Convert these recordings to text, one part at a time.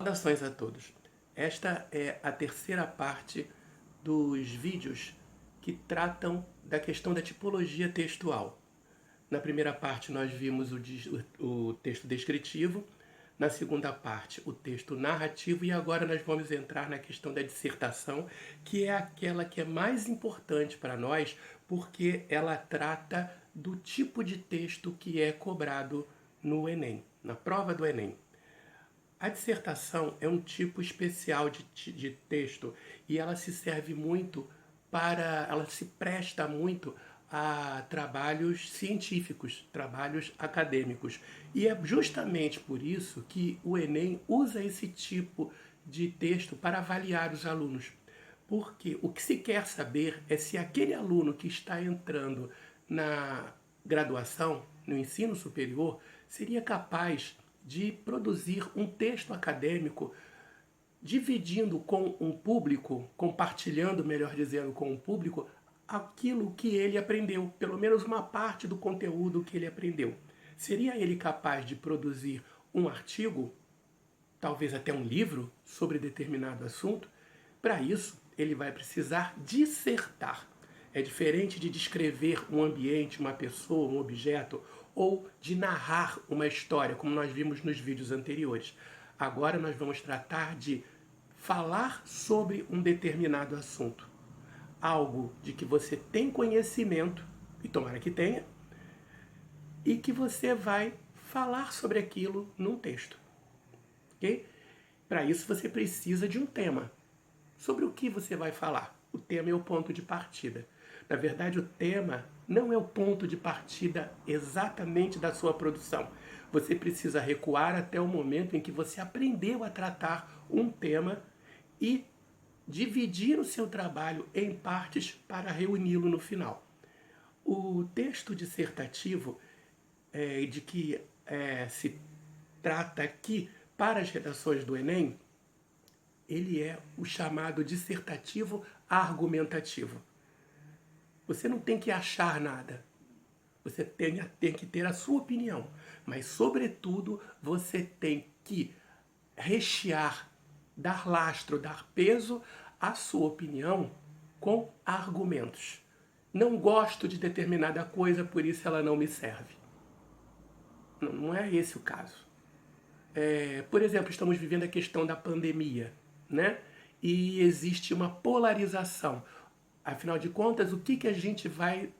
Saudações a todos. Esta é a terceira parte dos vídeos que tratam da questão da tipologia textual. Na primeira parte nós vimos o texto descritivo, na segunda parte o texto narrativo e agora nós vamos entrar na questão da dissertação, que é aquela que é mais importante para nós porque ela trata do tipo de texto que é cobrado no Enem, na prova do Enem. A dissertação é um tipo especial de texto e ela se serve muito ela se presta muito a trabalhos científicos, trabalhos acadêmicos. E é justamente por isso que o Enem usa esse tipo de texto para avaliar os alunos. Porque o que se quer saber é se aquele aluno que está entrando na graduação, no ensino superior, seria capaz de produzir um texto acadêmico dividindo com um público, compartilhando, melhor dizendo, com um público, aquilo que ele aprendeu, pelo menos uma parte do conteúdo que ele aprendeu. Seria ele capaz de produzir um artigo, talvez até um livro, sobre determinado assunto? Para isso, ele vai precisar dissertar. É diferente de descrever um ambiente, uma pessoa, um objeto, ou de narrar uma história, como nós vimos nos vídeos anteriores. Agora nós vamos tratar de falar sobre um determinado assunto. Algo de que você tem conhecimento, e tomara que tenha, e que você vai falar sobre aquilo num texto. Ok? Para isso você precisa de um tema. Sobre o que você vai falar? O tema é o ponto de partida. Na verdade, o tema não é o ponto de partida exatamente da sua produção. Você precisa recuar até o momento em que você aprendeu a tratar um tema e dividir o seu trabalho em partes para reuni-lo no final. O texto dissertativo de que se trata aqui para as redações do Enem, ele é o chamado dissertativo argumentativo. Você não tem que achar nada. Você tem que ter a sua opinião. Mas, sobretudo, você tem que rechear, dar lastro, dar peso à sua opinião com argumentos. Não gosto de determinada coisa, por isso ela não me serve. Não é esse o caso. Por exemplo, estamos vivendo a questão da pandemia, né? E existe uma polarização. Afinal de contas, o que a gente vai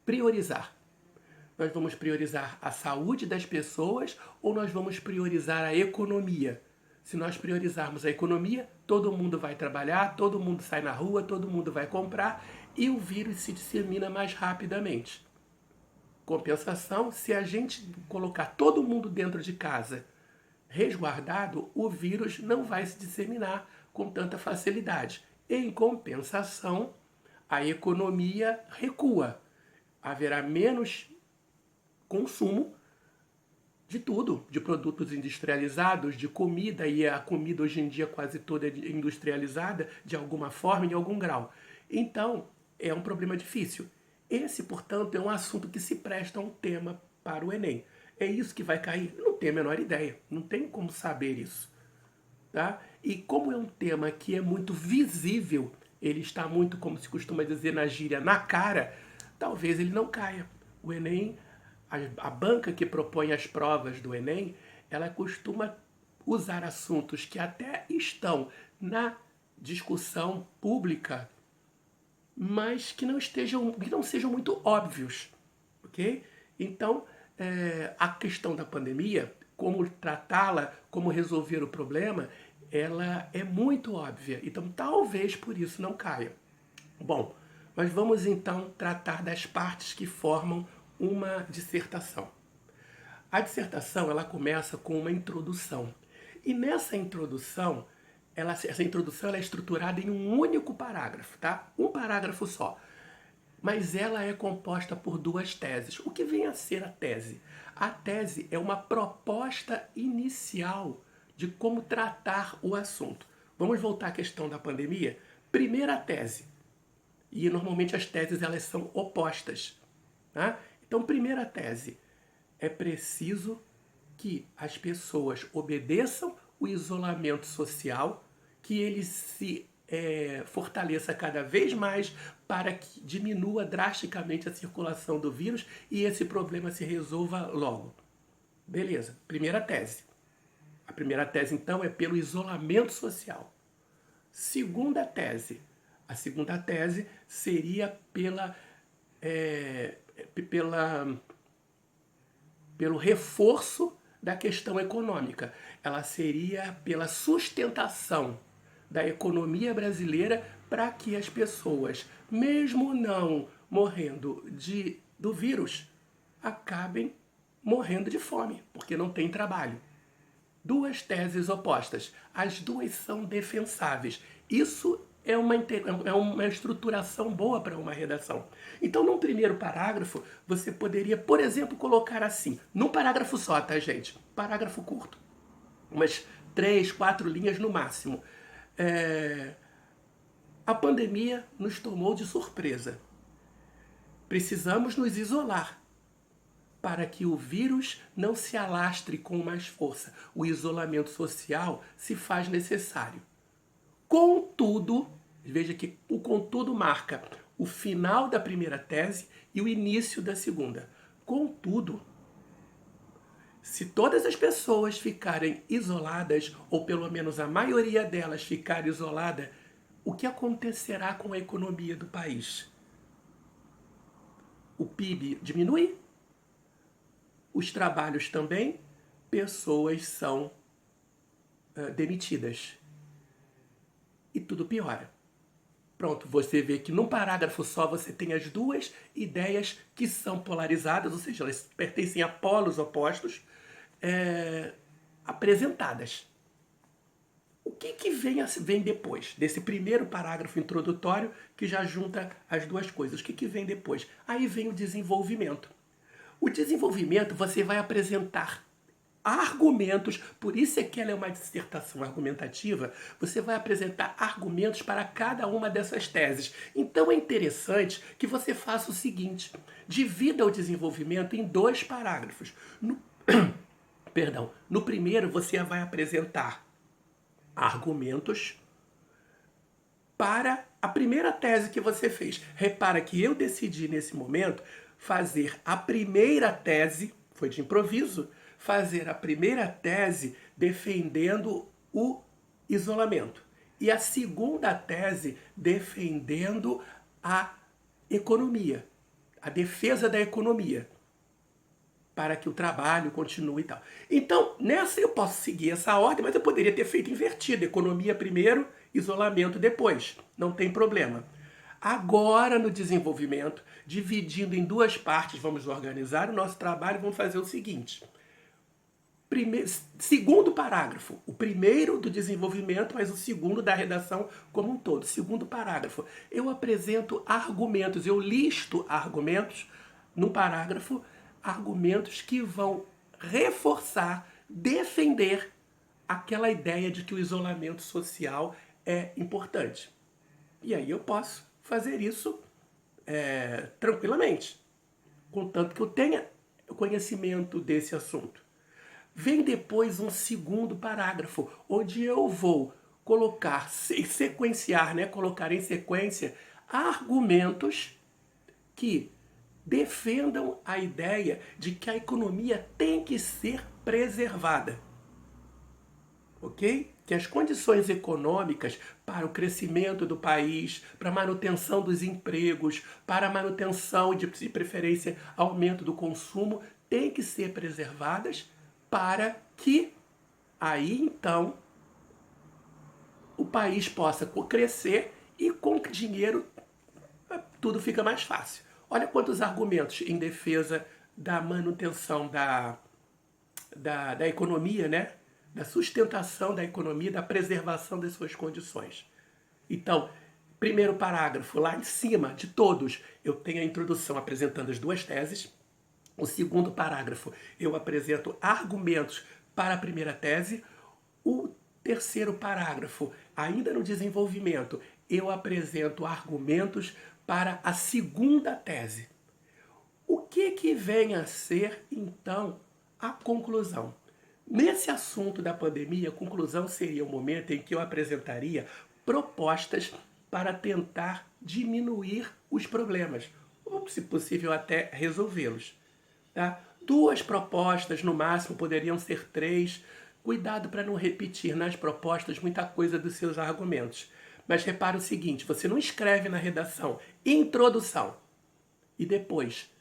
priorizar? Nós vamos priorizar a saúde das pessoas ou nós vamos priorizar a economia? Se nós priorizarmos a economia, todo mundo vai trabalhar, todo mundo sai na rua, todo mundo vai comprar e o vírus se dissemina mais rapidamente. Compensação, se a gente colocar todo mundo dentro de casa resguardado, o vírus não vai se disseminar com tanta facilidade. Em compensação, a economia recua. Haverá menos consumo de tudo, de produtos industrializados, de comida, e a comida hoje em dia quase toda é industrializada de alguma forma, em algum grau. Então, é um problema difícil. Esse, portanto, é um assunto que se presta a um tema para o Enem. É isso que vai cair? Não tenho a menor ideia, não tem como saber isso. Tá? E como é um tema que é muito visível, ele está muito, como se costuma dizer na gíria, na cara, talvez ele não caia. O Enem, a banca que propõe as provas do Enem, ela costuma usar assuntos que até estão na discussão pública, mas que não sejam muito óbvios, ok? Então, a questão da pandemia, como tratá-la, como resolver o problema, ela é muito óbvia. Então, talvez por isso não caia. Bom, mas vamos então tratar das partes que formam uma dissertação. A dissertação ela começa com uma introdução. E nessa introdução, essa introdução ela é estruturada em um único parágrafo, tá? Um parágrafo só. Mas ela é composta por duas teses. O que vem a ser a tese? A tese é uma proposta inicial de como tratar o assunto. Vamos voltar à questão da pandemia? Primeira tese. E normalmente as teses elas são opostas. Tá? Então, primeira tese. É preciso que as pessoas obedeçam o isolamento social, que ele se fortaleça cada vez mais para que diminua drasticamente a circulação do vírus e esse problema se resolva logo. Beleza, primeira tese. A primeira tese, então, é pelo isolamento social. Segunda tese. A segunda tese seria pelo reforço da questão econômica. Ela seria pela sustentação da economia brasileira para que as pessoas, mesmo não morrendo do vírus, acabem morrendo de fome, porque não tem trabalho. Duas teses opostas. As duas são defensáveis. Isso é uma estruturação boa para uma redação. Então, num primeiro parágrafo, você poderia, por exemplo, colocar assim, num parágrafo só, tá, gente? Parágrafo curto. Umas 3, 4 linhas no máximo. A pandemia nos tomou de surpresa. Precisamos nos isolar para que o vírus não se alastre com mais força. O isolamento social se faz necessário. Contudo, veja que o contudo marca o final da primeira tese e o início da segunda. Contudo, se todas as pessoas ficarem isoladas, ou pelo menos a maioria delas ficar isolada, o que acontecerá com a economia do país? O PIB diminui? Os trabalhos também? Pessoas são demitidas. E tudo piora. Pronto, você vê que num parágrafo só você tem as duas ideias que são polarizadas, ou seja, elas pertencem a polos opostos, apresentadas. O que vem depois desse primeiro parágrafo introdutório que já junta as duas coisas? O que vem depois? Aí vem o desenvolvimento. O desenvolvimento você vai apresentar argumentos, por isso é que ela é uma dissertação argumentativa, você vai apresentar argumentos para cada uma dessas teses. Então é interessante que você faça o seguinte, divida o desenvolvimento em 2 parágrafos. No primeiro você vai apresentar argumentos para a primeira tese que você fez. Repara que eu decidi nesse momento fazer a primeira tese, foi de improviso, fazer a primeira tese defendendo o isolamento e a segunda tese defendendo a economia, a defesa da economia, para que o trabalho continue e tal. Então, nessa eu posso seguir essa ordem, mas eu poderia ter feito invertido, economia primeiro, isolamento depois, não tem problema. Agora, no desenvolvimento, dividindo em 2 partes, vamos organizar o nosso trabalho e vamos fazer o seguinte. Segundo parágrafo, o primeiro do desenvolvimento, mas o segundo da redação como um todo. Segundo parágrafo, eu apresento argumentos, eu listo argumentos no parágrafo, argumentos que vão reforçar, defender aquela ideia de que o isolamento social é importante. E aí eu posso fazer isso tranquilamente, contanto que eu tenha conhecimento desse assunto. Vem depois um segundo parágrafo, onde eu vou colocar, sequenciar, colocar em sequência argumentos que defendam a ideia de que a economia tem que ser preservada. Ok? Que as condições econômicas para o crescimento do país, para a manutenção dos empregos, para a manutenção e, de preferência, aumento do consumo, têm que ser preservadas para que aí então o país possa crescer e com dinheiro tudo fica mais fácil. Olha quantos argumentos em defesa da manutenção da economia, da sustentação da economia, da preservação das suas condições. Então, primeiro parágrafo, lá em cima de todos, eu tenho a introdução apresentando as 2 teses. O segundo parágrafo, eu apresento argumentos para a primeira tese. O terceiro parágrafo, ainda no desenvolvimento, eu apresento argumentos para a segunda tese. O que vem a ser, então, a conclusão? Nesse assunto da pandemia, a conclusão seria o momento em que eu apresentaria propostas para tentar diminuir os problemas, ou, se possível, até resolvê-los. Tá? 2 propostas, no máximo, poderiam ser 3. Cuidado para não repetir nas propostas muita coisa dos seus argumentos. Mas repara o seguinte, você não escreve na redação introdução e depois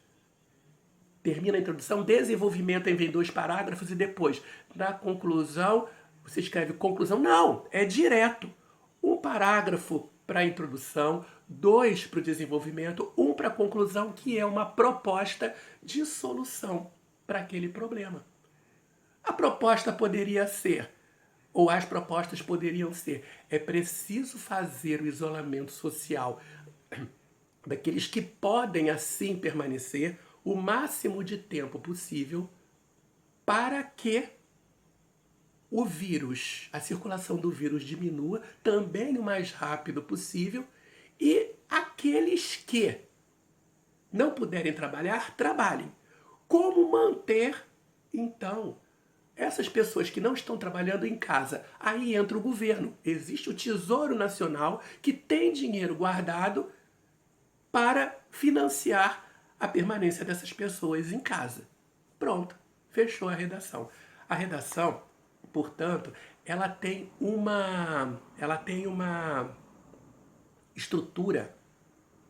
termina a introdução, desenvolvimento, aí vem 2 parágrafos e depois, na conclusão, você escreve conclusão. Não, é direto. 1 parágrafo para a introdução, 2 para o desenvolvimento, 1 para a conclusão, que é uma proposta de solução para aquele problema. A proposta poderia ser, ou as propostas poderiam ser, é preciso fazer o isolamento social daqueles que podem assim permanecer o máximo de tempo possível para que o vírus, a circulação do vírus diminua também o mais rápido possível e aqueles que não puderem trabalhar, trabalhem. Como manter, então, essas pessoas que não estão trabalhando em casa? Aí entra o governo. Existe o Tesouro Nacional que tem dinheiro guardado para financiar a permanência dessas pessoas em casa. Pronto, fechou a redação. A redação, portanto, ela tem uma estrutura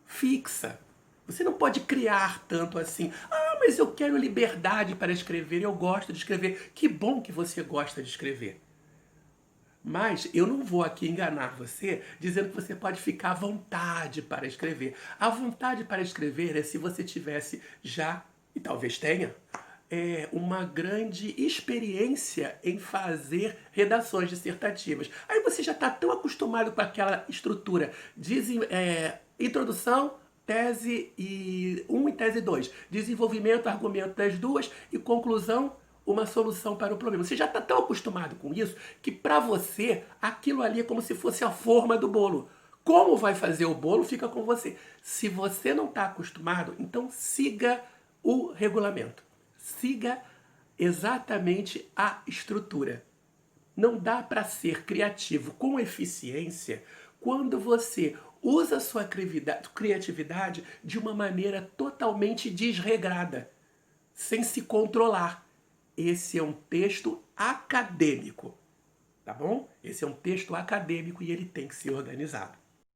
fixa. Você não pode criar tanto assim. Ah, mas eu quero liberdade para escrever, eu gosto de escrever. Que bom que você gosta de escrever. Mas eu não vou aqui enganar você dizendo que você pode ficar à vontade para escrever. A vontade para escrever é se você tivesse já, e talvez tenha, uma grande experiência em fazer redações dissertativas. Aí você já está tão acostumado com aquela estrutura de introdução, tese 1 e tese 2, desenvolvimento, argumento das duas e conclusão, uma solução para o problema. Você já está tão acostumado com isso que para você aquilo ali é como se fosse a forma do bolo. Como vai fazer o bolo fica com você. Se você não está acostumado, então siga o regulamento. Siga exatamente a estrutura. Não dá para ser criativo com eficiência quando você usa a sua criatividade de uma maneira totalmente desregrada, sem se controlar. Esse é um texto acadêmico, tá bom? Esse é um texto acadêmico e ele tem que ser organizado.